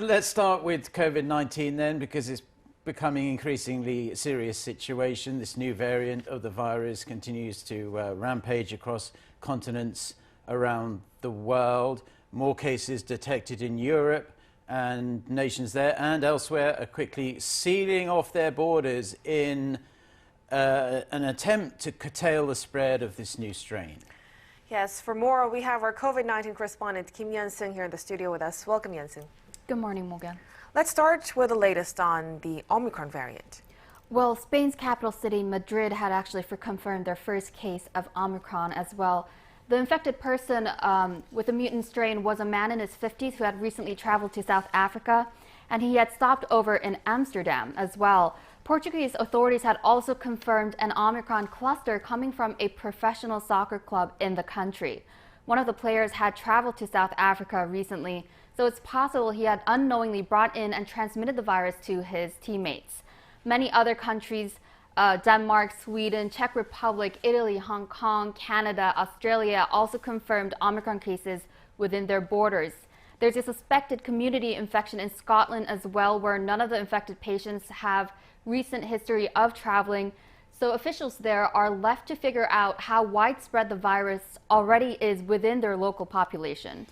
Let's start with COVID-19 then, because it's becoming increasingly serious situation. This new variant of the virus continues to rampage across continents around the world. More cases detected in Europe, and nations there and elsewhere are quickly sealing off their borders in an attempt to curtail the spread of this new strain. Yes, for more, we have our COVID-19 correspondent Kim Yeon-seung here in the studio with us. Welcome, Yeon-seung. Good morning, Mok-yeon. Let's start with the latest on the Omicron variant. Well, Spain's capital city, Madrid, had actually confirmed their first case of Omicron as well. The infected person with the mutant strain was a man in his 50s who had recently traveled to South Africa, and he had stopped over in Amsterdam as well. Portuguese authorities had also confirmed an Omicron cluster coming from a professional soccer club in the country. One of the players had traveled to South Africa recently, so it's possible he had unknowingly brought in and transmitted the virus to his teammates. Many other countries, Denmark, Sweden, Czech Republic, Italy, Hong Kong, Canada, Australia, also confirmed Omicron cases within their borders. There's a suspected community infection in Scotland as well, where none of the infected patients have recent history of traveling. So officials there are left to figure out how widespread the virus already is within their local population.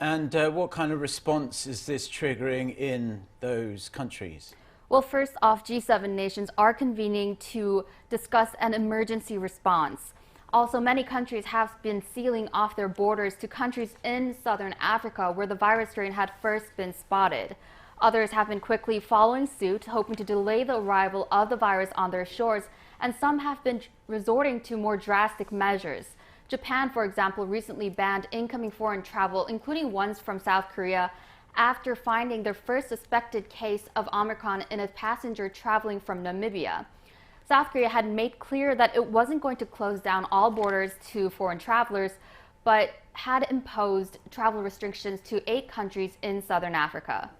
And what kind of response is this triggering in those countries? Well, first off, G7 nations are convening to discuss an emergency response. Also, many countries have been sealing off their borders to countries in southern Africa where the virus strain had first been spotted. Others have been quickly following suit, hoping to delay the arrival of the virus on their shores, and some have been resorting to more drastic measures. Japan, for example, recently banned incoming foreign travel, including ones from South Korea, after finding their first suspected case of Omicron in a passenger traveling from Namibia. South Korea had made clear that it wasn't going to close down all borders to foreign travelers, but had imposed travel restrictions to 8 countries in southern Africa.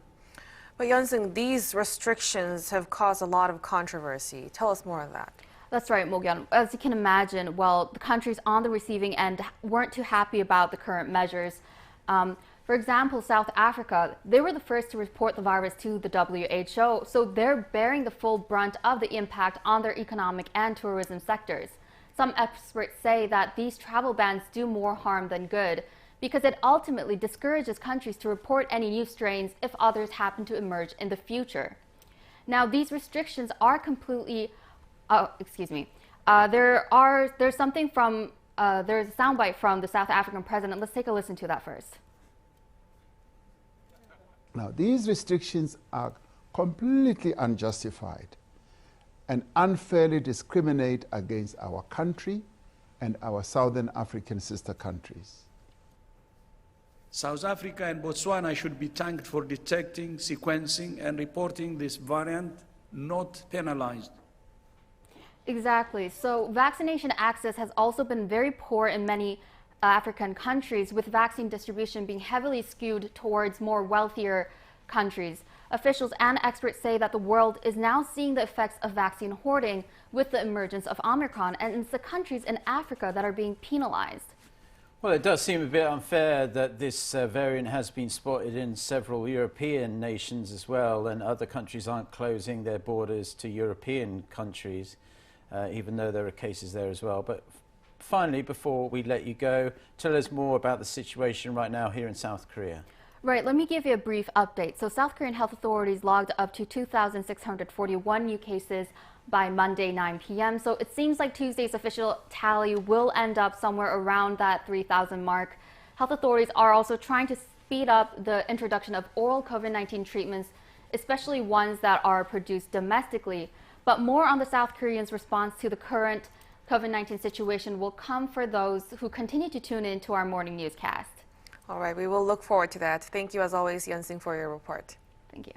But Yeon-seung, these restrictions have caused a lot of controversy. Tell us more of that. That's right, Mok-yeon. As you can imagine, well, the countries on the receiving end weren't too happy about the current measures. For example, South Africa, they were the first to report the virus to the WHO, so they're bearing the full brunt of the impact on their economic and tourism sectors. Some experts say that these travel bans do more harm than good, because it ultimately discourages countries to report any new strains if others happen to emerge in the future. Now, these restrictions are completely, there's something from, there's a soundbite from the South African president. Let's take a listen to that first. Now, these restrictions are completely unjustified and unfairly discriminate against our country and our Southern African sister countries. South Africa and Botswana should be thanked for detecting, sequencing, and reporting this variant, not penalized. Exactly. So vaccination access has also been very poor in many African countries, with vaccine distribution being heavily skewed towards more wealthier countries. Officials and experts say that the world is now seeing the effects of vaccine hoarding with the emergence of Omicron, and it's the countries in Africa that are being penalized. Well, it does seem a bit unfair that this variant has been spotted in several European nations as well, and other countries aren't closing their borders to European countries, even though there are cases there as well. But finally, before we let you go, tell us more about the situation right now here in South Korea. Right, let me give you a brief update. So South Korean health authorities logged up to 2,641 new cases by Monday 9 p.m. So it seems like Tuesday's official tally will end up somewhere around that 3,000 mark. Health authorities are also trying to speed up the introduction of oral COVID-19 treatments, especially ones that are produced domestically. But more on the South Koreans' response to the current COVID-19 situation will come for those who continue to tune in to our morning newscast. All right, we will look forward to that. Thank you, as always, Yeon-seung, for your report. Thank you.